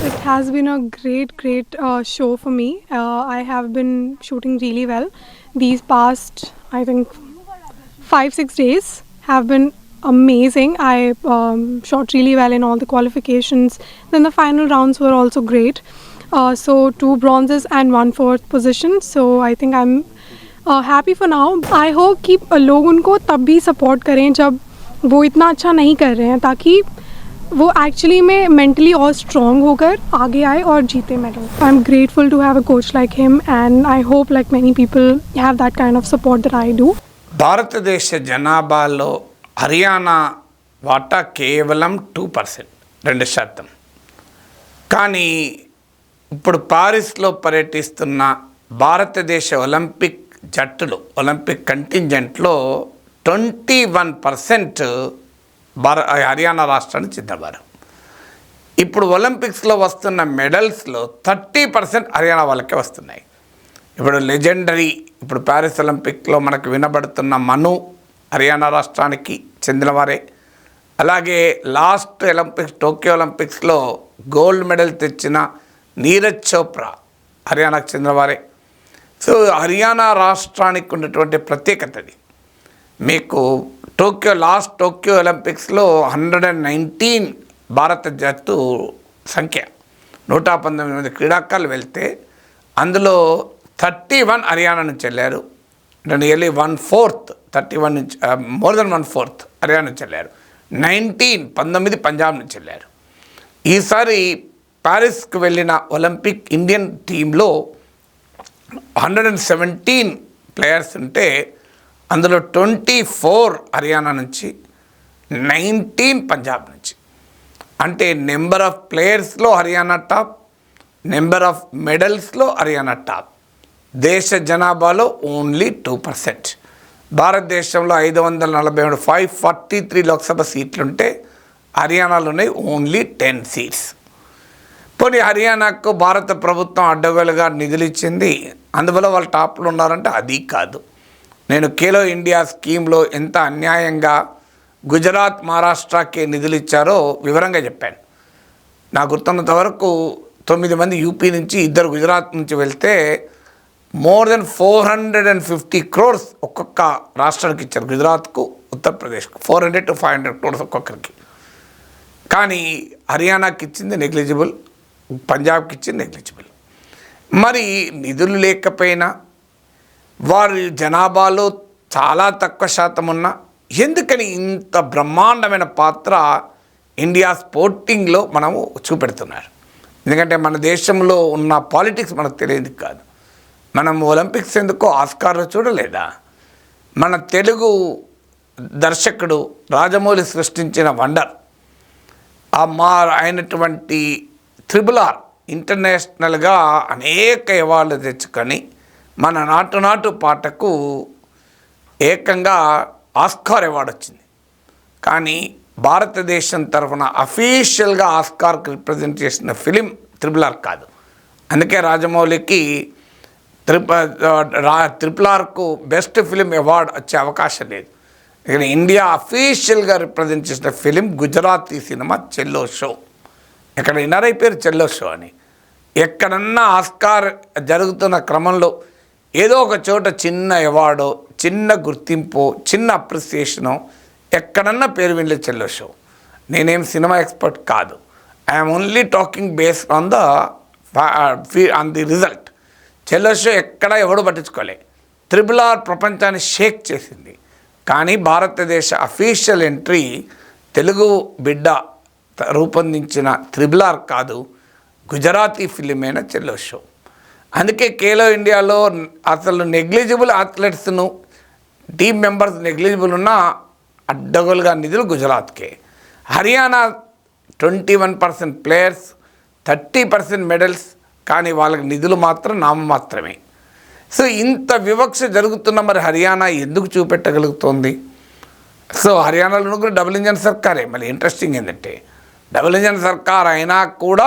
It has been a great show for me. I have been shooting really well. These past, I think, 5-6 days have been amazing. I shot really well in all the qualifications. Then the final rounds were also great. So 2 bronzes and 1 4th position. So I think I'm happy for now. I hope कि लोग उनको तब भी support करें जब वो इतना अच्छा नहीं कर रहे हैं, ताकि वो एक्चुअली में मेंटली और स्ट्रॉन्ग होकर आगे आए और जीते medal. I am grateful to have a coach like him and I hope like many people have that kind of support that I do. భారతదేశ జనాభాలో హర్యానా వాటా కేవలం 2%, 2%. కానీ ఇప్పుడు పారిస్లో పర్యటిస్తున్న భారతదేశ ఒలింపిక్ జట్టులు, ఒలింపిక్ కంటింజెంట్లో 21% హర్యానా రాష్ట్రానికి చెందినవారు. ఇప్పుడు ఒలింపిక్స్లో వస్తున్న మెడల్స్లో 30% హర్యానా వాళ్ళకే వస్తున్నాయి. ఇప్పుడు లెజెండరీ, ఇప్పుడు ప్యారిస్ ఒలింపిక్లో మనకు వినబడుతున్న మను హర్యానా రాష్ట్రానికి చెందినవారే. అలాగే లాస్ట్ ఒలింపిక్స్, టోక్యో ఒలింపిక్స్లో గోల్డ్ మెడల్ తెచ్చిన నీరజ్ చోప్రా హర్యానాకు చెందినవారే. సో హర్యానా రాష్ట్రానికి ఉన్నటువంటి ప్రత్యేకతది. మీకు లాస్ట్ టోక్యో ఒలింపిక్స్లో 119 భారత జట్టు సంఖ్య, 119 క్రీడాకారులు వెళ్తే అందులో 31 హర్యానా నుంచి వెళ్ళారు. నియర్లీ 1/4, 31 నుంచి మోర్ దెన్ 1/4 హర్యానా నుంచి వెళ్ళారు. 19 పంజాబ్ నుంచి వెళ్ళారు. ఈసారి ప్యారిస్కి వెళ్ళిన ఒలింపిక్ ఇండియన్ టీంలో 117 ప్లేయర్స్ ఉంటే అందులో 24 హర్యానా నుంచి, 19 పంజాబ్ నుంచి. అంటే నెంబర్ ఆఫ్ ప్లేయర్స్లో హర్యానా టాప్, నెంబర్ ఆఫ్ మెడల్స్లో హర్యానా టాప్. దేశ జనాభాలో ఓన్లీ 2%. భారతదేశంలో 547, 543 లోక్సభ సీట్లుంటే హర్యానాలోనే ఓన్లీ 10 సీట్స్. పోనీ హర్యానాకు భారత ప్రభుత్వం అడ్డగోలుగా నిధులు ఇచ్చింది, అందువల్ల వాళ్ళు టాప్లో ఉన్నారంటే అది కాదు. నేను ఖేలో ఇండియా స్కీమ్లో ఎంత అన్యాయంగా గుజరాత్, మహారాష్ట్రకే నిధులు ఇచ్చారో వివరంగా చెప్పాను. నాకు గుర్తున్నంత వరకు 9 మంది యూపీ నుంచి, 2 గుజరాత్ నుంచి వెళ్తే మోర్ దెన్ 450 crores ఒక్కొక్క రాష్ట్రానికి ఇచ్చారు. గుజరాత్కు, ఉత్తరప్రదేశ్కు 400 to 500 crores ఒక్కొక్కరికి. కానీ హర్యానాకి ఇచ్చింది నెగ్లిజిబుల్, పంజాబ్కి ఇచ్చింది నెగ్లిజిబుల్. మరి నిధులు లేకపోయినా, వారి జనాభాలో చాలా తక్కువ శాతం ఉన్న, ఎందుకని ఇంత బ్రహ్మాండమైన పాత్ర ఇండియా స్పోర్టింగ్లో మనము చూపెడుతున్నారు? ఎందుకంటే మన దేశంలో ఉన్న పాలిటిక్స్ మనకు తెలియదు కాదు. మనం ఒలింపిక్స్ ఎందుకో ఆస్కార్లో చూడలేదా? మన తెలుగు దర్శకుడు రాజమౌళి సృష్టించిన వండర్ అయినటువంటి RRR ఇంటర్నేషనల్గా అనేక అవార్డులు తెచ్చుకొని మన నాటు పాటకు ఏకంగా ఆస్కార్ అవార్డు వచ్చింది. కానీ భారతదేశం తరఫున అఫీషియల్గా ఆస్కార్కి రిప్రజెంట్ చేసిన ఫిలిం RRR కాదు. అందుకే రాజమౌళికి RRRకు బెస్ట్ ఫిలిం అవార్డు వచ్చే అవకాశం లేదు. ఇక్కడ ఇండియా అఫీషియల్గా రిప్రజెంట్ చేసిన ఫిలిం గుజరాతీ సినిమా చెల్లో షో. ఎక్కడ విన్నారా ఈ పేరు చెల్లో షో అని? ఎక్కడన్నా ఆస్కార్ జరుగుతున్న క్రమంలో ఏదో ఒక చోట చిన్న అవార్డో, చిన్న గుర్తింపు, చిన్న అప్రిసియేషనో ఎక్కడన్నా పేరు వినలే చెల్లో షో. నేనేం సినిమా ఎక్స్పర్ట్ కాదు. I'm only talking based on the result. Chhello show ఎక్కడ ఎవడు పట్టించుకోలే. RRR ప్రపంచాన్ని షేక్ చేసింది. కానీ భారతదేశ అఫీషియల్ ఎంట్రీ తెలుగు బిడ్డ రూపొందించిన RRR కాదు, గుజరాతీ ఫిలిమైన చెల్లో షో. అందుకే ఖేలో ఇండియాలో అసలు నెగ్లిజిబుల్ అథ్లెట్స్ను, టీమ్ మెంబర్స్ నెగ్లిజిబుల్ ఉన్న అడ్డగోలుగా నిధులు గుజరాత్కే. హర్యానా 21% ప్లేయర్స్, 30% మెడల్స్, కానీ వాళ్ళకి నిధులు మాత్రం నామమాత్రమే. సో ఇంత వివక్ష జరుగుతున్న మరి హర్యానా ఎందుకు చూపెట్టగలుగుతోంది? సో హర్యానాలో కూడా డబుల్ ఇంజన్ సర్కారే. మళ్ళీ ఇంట్రెస్టింగ్ ఏంటంటే డబుల్ ఇంజన్ సర్కార్ అయినా కూడా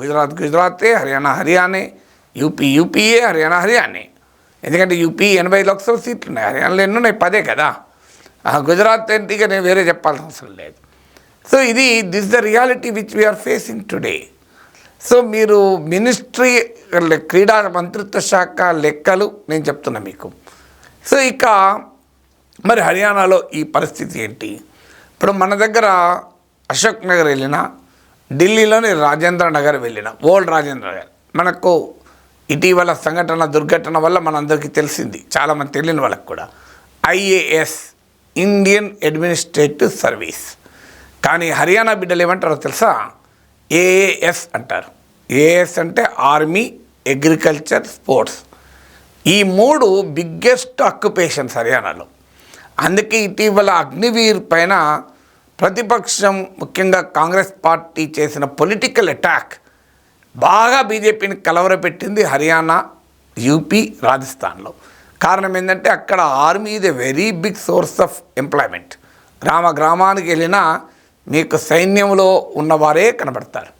గుజరాత్ గుజరాతే, హర్యానా హర్యానే, యూపీ యూపీఏ, హర్యానా హర్యానే. ఎందుకంటే యూపీ 80 లోక్సభ సీట్లు ఉన్నాయి, హర్యానాలో ఎన్ని ఉన్నాయి? 10 కదా. గుజరాత్ ఏంటిగా నేను వేరే చెప్పాల్సిన అవసరం లేదు. So this the reality which we are facing today. So మీరు మినిస్ట్రీ క్రీడా మంత్రిత్వ శాఖ లెక్కలు నేను చెప్తున్నా మీకు. సో ఇక మరి హర్యానాలో ఈ పరిస్థితి ఏంటి? ఇప్పుడు మన దగ్గర అశోక్ నగర్ వెళ్ళినా, ఢిల్లీలోని రాజేంద్ర నగర్ వెళ్ళిన, ఓల్డ్ రాజేంద్ర నగర్, మనకు ఇటీవల దుర్ఘటన వల్ల మనందరికీ తెలిసింది, చాలామంది తెలియని వాళ్ళకి కూడా, ఐఏఎస్ ఇండియన్ అడ్మినిస్ట్రేటివ్ సర్వీస్. కానీ హర్యానా బిడ్డలు ఏమంటారో తెలుసా? ఏఏఎస్ అంటారు. ఏఎస్ అంటే ఆర్మీ, అగ్రికల్చర్, స్పోర్ట్స్. ఈ 3 బిగ్గెస్ట్ ఆక్యుపేషన్స్ హర్యానాలో. అందుకే ఇటీవల అగ్నివీర్ పైన ప్రతిపక్షం, ముఖ్యంగా కాంగ్రెస్ పార్టీ చేసిన పొలిటికల్ అటాక్ బాగా బీజేపీని కలవరపెట్టింది హర్యానా, యూపీ, రాజస్థాన్లో. కారణం ఏంటంటే అక్కడ ఆర్మీ ఇది very big source of employment. గ్రామానికి వెళ్ళినా మీకు సైన్యంలో ఉన్నవారే కనబడతారు.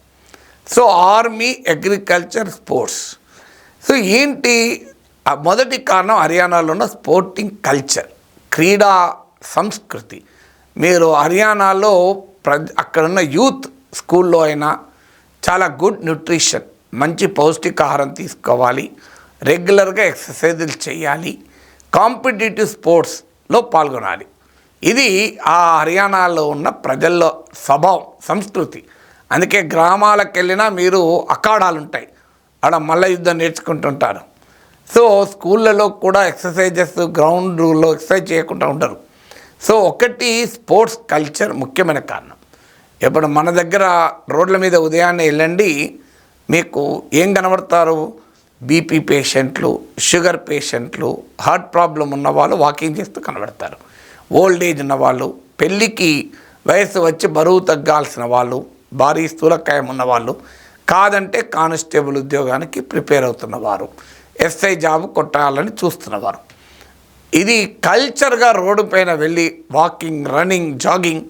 So army, agriculture, sports. So ఏంటి మొదటి కారణం? హర్యానాలో ఉన్న స్పోర్టింగ్ కల్చర్, క్రీడా సంస్కృతి. మీరు హర్యానాలో అక్కడున్న యూత్ స్కూల్లో అయినా చాలా గుడ్ న్యూట్రిషన్, మంచి పౌష్టికాహారం తీసుకోవాలి, రెగ్యులర్గా ఎక్సర్సైజులు చేయాలి, కాంపిటేటివ్ స్పోర్ట్స్లో పాల్గొనాలి. ఇది ఆ హర్యానాలో ఉన్న ప్రజల్లో స్వభావం, సంస్కృతి. అందుకే గ్రామాలకు వెళ్ళినా మీరు అఖాడాలు ఉంటాయి, ఆడ మల్ల యుద్ధం నేర్చుకుంటుంటారు. సో స్కూళ్ళలో కూడా ఎక్సర్సైజెస్, గ్రౌండ్లో ఎక్సర్సైజ్ చేయకుండా ఉండరు. సో ఒకటి స్పోర్ట్స్ కల్చర్ ముఖ్యమైన కారణం. ఇప్పుడు మన దగ్గర రోడ్ల మీద ఉదయాన్నే వెళ్ళండి, మీకు ఏం కనబడతారు? బీపీ పేషెంట్లు, షుగర్ పేషెంట్లు, హార్ట్ ప్రాబ్లం ఉన్నవాళ్ళు వాకింగ్ చేస్తూ కనబడతారు. ఓల్డ్ ఏజ్ ఉన్నవాళ్ళు, పెళ్ళికి వయసు వచ్చి బరువు తగ్గాల్సిన వాళ్ళు, భారీ స్థూలకాయం ఉన్నవాళ్ళు, కాదంటే కానిస్టేబుల్ ఉద్యోగానికి ప్రిపేర్ అవుతున్నవారు, ఎస్ఐ జాబ్ కొట్టాలని చూస్తున్నవారు. ఇది కల్చర్గా రోడ్డు పైన వెళ్ళి వాకింగ్, రన్నింగ్, జాగింగ్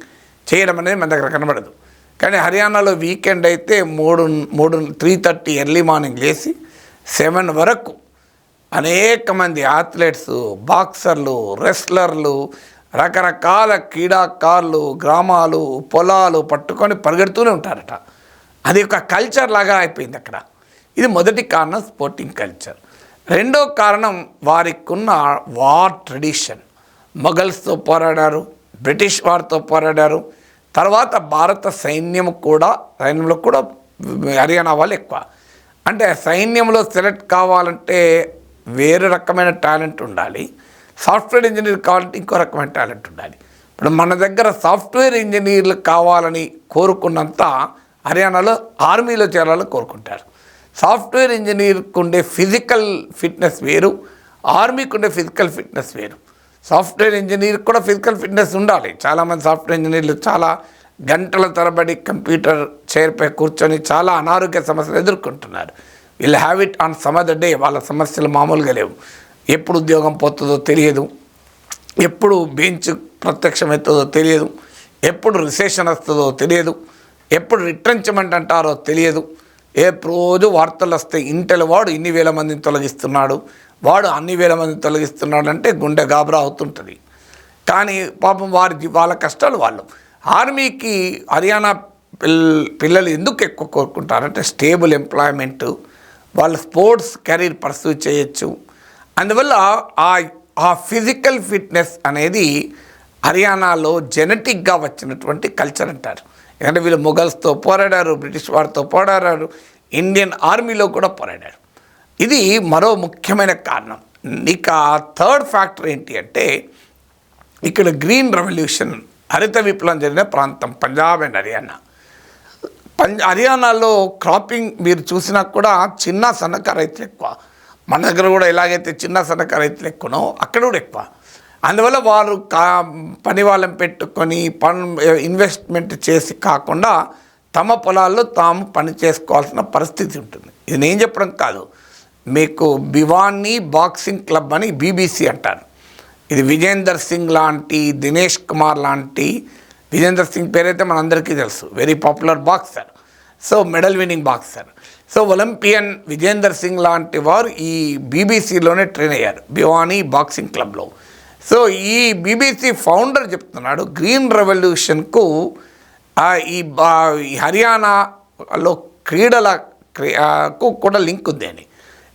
చేయడం అనేది మన దగ్గర కనబడదు. కానీ హర్యానాలో వీకెండ్ అయితే 3:30 ఎర్లీ మార్నింగ్ లేచి 7 వరకు అనేక మంది అథ్లెట్స్, బాక్సర్లు, రెస్లర్లు, రకరకాల క్రీడాకారులు గ్రామాలు, పొలాలు పట్టుకొని పరిగెడుతూనే ఉంటారట. అది ఒక కల్చర్ లాగా అయిపోయింది అక్కడ. ఇది మొదటి కారణం, స్పోర్టింగ్ కల్చర్. రెండో కారణం వారికి ఉన్న వార్ ట్రెడిషన్. మొఘల్స్తో పోరాడారు, బ్రిటిష్ వారితో పోరాడారు. తర్వాత భారత సైన్యంలో కూడా హర్యానా వాళ్ళు ఎక్కువ. అంటే సైన్యంలో సెలెక్ట్ కావాలంటే వేరే రకమైన టాలెంట్ ఉండాలి, సాఫ్ట్వేర్ ఇంజనీర్ కావాలంటే ఇంకో రకమైన టాలెంట్ ఉండాలి. ఇప్పుడు మన దగ్గర సాఫ్ట్వేర్ ఇంజనీర్లు కావాలని కోరుకున్నంత హర్యానాలో ఆర్మీలో చేరాలని కోరుకుంటారు. సాఫ్ట్వేర్ ఇంజనీర్కి ఉండే ఫిజికల్ ఫిట్నెస్ వేరు, ఆర్మీకి ఉండే ఫిజికల్ ఫిట్నెస్ వేరు. సాఫ్ట్వేర్ ఇంజనీర్కి కూడా ఫిజికల్ ఫిట్నెస్ ఉండాలి. చాలామంది సాఫ్ట్వేర్ ఇంజనీర్లు చాలా గంటల తరబడి కంప్యూటర్ చైర్పై కూర్చొని చాలా అనారోగ్య సమస్యలు ఎదుర్కొంటున్నారు. వీళ్ళు have it on some other day. వాళ్ళ సమస్యలు మామూలుగా లేవు. ఎప్పుడు ఉద్యోగం పోతుందో తెలియదు, ఎప్పుడు బెంచ్ ప్రత్యక్షమవుతుందో తెలియదు, ఎప్పుడు రిసెషన్ వస్తుందో తెలియదు, ఎప్పుడు రిట్రెంచ్మెంట్ అంటారో తెలియదు. రోజు వార్తలు వస్తాయి, ఇంటెల్ వాడు ఇన్ని వేల మందిని తొలగిస్తున్నాడు, వాడు అన్ని వేల మందిని తొలగిస్తున్నాడు అంటే గుండె గాబరా అవుతుంటుంది. కానీ పాపం వాళ్ళ కష్టాలు వాళ్ళు. ఆర్మీకి హర్యానా పిల్లలు ఎందుకు ఎక్కువ కోరుకుంటారంటే స్టేబుల్ ఎంప్లాయ్మెంట్, వాళ్ళు స్పోర్ట్స్ కెరీర్ పర్సూ చేయొచ్చు. అందువల్ల ఆ ఫిజికల్ ఫిట్నెస్ అనేది హర్యానాలో జెనెటిక్గా వచ్చినటువంటి కల్చర్ అంటారు. ఎందుకంటే వీళ్ళు మొఘల్స్తో పోరాడారు, బ్రిటిష్ వారితో పోరాడారు, ఇండియన్ ఆర్మీలో కూడా పోరాడారు. ఇది మరో ముఖ్యమైన కారణం. ఇక థర్డ్ ఫ్యాక్టర్ ఏంటి అంటే ఇక్కడ గ్రీన్ రెవల్యూషన్, హరిత విప్లవం జరిగిన ప్రాంతం పంజాబ్ అండ్ హర్యానా. హర్యానాలో క్రాపింగ్ మీరు చూసినా కూడా చిన్న సన్నకారు రైతులు ఎక్కువ. మన దగ్గర కూడా ఎలాగైతే చిన్న సన్నకారు రైతులు ఎక్కువనో అక్కడ కూడా ఎక్కువ. అందువల్ల వారు పని వాళ్ళని పెట్టుకొని ఇన్వెస్ట్మెంట్ చేసి కాకుండా తమ పొలాల్లో తాము పని చేసుకోవాల్సిన పరిస్థితి ఉంటుంది. ఇది నేను చెప్పడం కాదు, మీకు భివానీ బాక్సింగ్ క్లబ్ అని బీబీసీ అంటారు. ఇది విజేందర్ సింగ్ లాంటి, దినేష్ కుమార్ లాంటి, విజేందర్ సింగ్ పేరైతే మనందరికీ తెలుసు, very popular boxer, so medal winnowing boxer. So Olympian Vijender Singh లాంటి వారు ఈ బీబీసీలోనే ట్రైన్ అయ్యారు, భివానీ బాక్సింగ్ క్లబ్లో. సో ఈ బీబీసీ ఫౌండర్ చెప్తున్నాడు గ్రీన్ రెవల్యూషన్కు ఈ హర్యానాలో క్రీడల కూడా లింక్ ఉంది అని.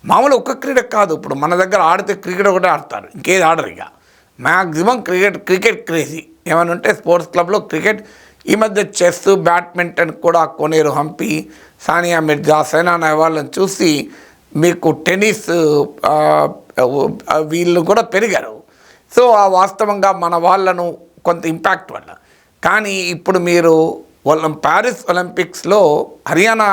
మామూలు ఒక్క క్రీడ కాదు, ఇప్పుడు మన దగ్గర ఆడితే క్రికెట్ ఒకటే ఆడతారు, ఇంకేది ఆడరు. ఇక మ్యాక్సిమం క్రికెట్ క్రేజీ ఏమైనా ఉంటే స్పోర్ట్స్ క్లబ్లో క్రికెట్. ఈ మధ్య చెస్, బ్యాడ్మింటన్ కూడా కొనేరు హంపి, సానియా మిర్జా, సైనా నెహ్వాల్ని చూసి మీకు టెన్నిస్ వీళ్ళు కూడా పెరిగారు. సో ఆ వాస్తవంగా మన వాళ్ళను కొంత ఇంపాక్ట్ వల్ల. కానీ ఇప్పుడు మీరు ప్యారిస్ ఒలింపిక్స్లో హర్యానా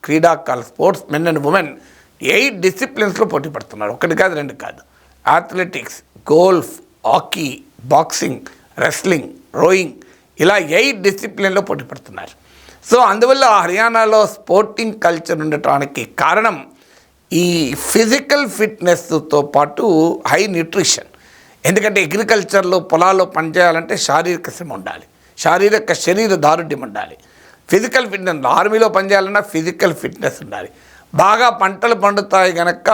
క్రీడాకారులు స్పోర్ట్స్ మెన్ అండ్ ఉమెన్ 8 డిసిప్లిన్స్లో పోటీ పడుతున్నారు. ఒకటి కాదు, రెండు కాదు. Athletics, golf, hockey, boxing, wrestling, rowing, ఇలా 8 డిసిప్లిన్లో పోటీ పడుతున్నారు. సో అందువల్ల హర్యానాలో స్పోర్టింగ్ కల్చర్ ఉండటానికి కారణం ఈ ఫిజికల్ ఫిట్నెస్తో పాటు హై న్యూట్రిషన్. ఎందుకంటే అగ్రికల్చర్లో పొలాల్లో పనిచేయాలంటే శారీరక శ్రమ ఉండాలి, శరీర దారుఢ్యం ఉండాలి. ఫిజికల్ ఫిట్నెస్, ఆర్మీలో పనిచేయాలన్నా ఫిజికల్ ఫిట్నెస్ ఉండాలి. బాగా పంటలు పండుతాయి కనుక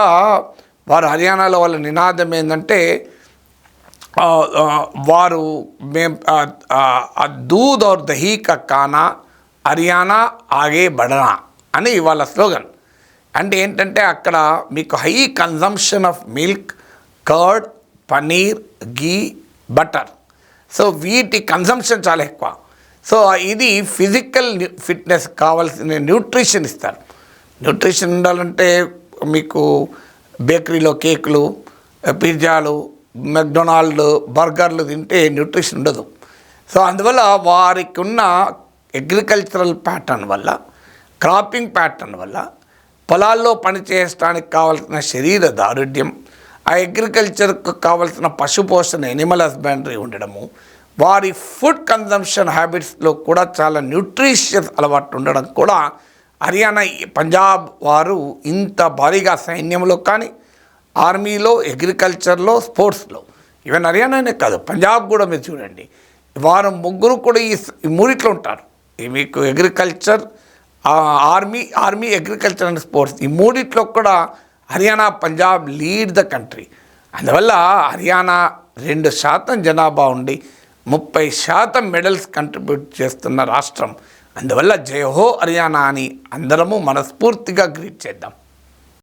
వారు హర్యానాలో వాళ్ళ నినాదం ఏంటంటే వారు దూద్ और దహీ కా కానా హర్యానా ఆగే బడనా అని వాళ్ళ స్లోగన్. అంటే ఏంటంటే అక్కడ మీకు high consumption of milk, curd, paneer, ghee, butter. So వీటి కన్జంప్షన్ చాలా ఎక్కువ. సో ఇది ఫిజికల్ ఫిట్నెస్ కావాల్సిన న్యూట్రిషన్ ఇస్తారు. న్యూట్రిషన్ ఉండాలంటే మీకు బేకరీలో కేకులు, పిజ్జాలు, మెక్డొనాల్డ్, బర్గర్లు తింటే న్యూట్రిషన్ ఉండదు. సో అందువల్ల వారికి ఉన్న అగ్రికల్చరల్ ప్యాటర్న్ వల్ల, క్రాపింగ్ ప్యాటర్న్ వల్ల, పొలాల్లో పనిచేయడానికి కావాల్సిన శరీర దారుఢ్యం, ఆ అగ్రికల్చర్కు కావాల్సిన పశుపోషణ, ఎనిమల్ హస్బెండరీ ఉండడము, వారి ఫుడ్ కన్జంప్షన్ హ్యాబిట్స్లో కూడా చాలా న్యూట్రిషియస్ అలవాటు ఉండడం కూడా హర్యానా, పంజాబ్ వారు ఇంత భారీగా సైన్యంలో కానీ, ఆర్మీలో, అగ్రికల్చర్లో, స్పోర్ట్స్లో, ఈవెన్ హర్యానానే కాదు పంజాబ్ కూడా మీరు చూడండి, వారు ముగ్గురు కూడా ఈ మూడిట్లో ఉంటారు. మీకు agriculture, army, agriculture and sports, ఈ మూడిట్లో కూడా Haryana, Punjab lead the country. అందువల్ల హర్యానా 2% జనాభా ఉండి 30% మెడల్స్ కంట్రిబ్యూట్ చేస్తున్న రాష్ట్రం. అందువల్ల జై హో హర్యానా అని అందరము మనస్ఫూర్తిగా గ్రీట్ చేద్దాం.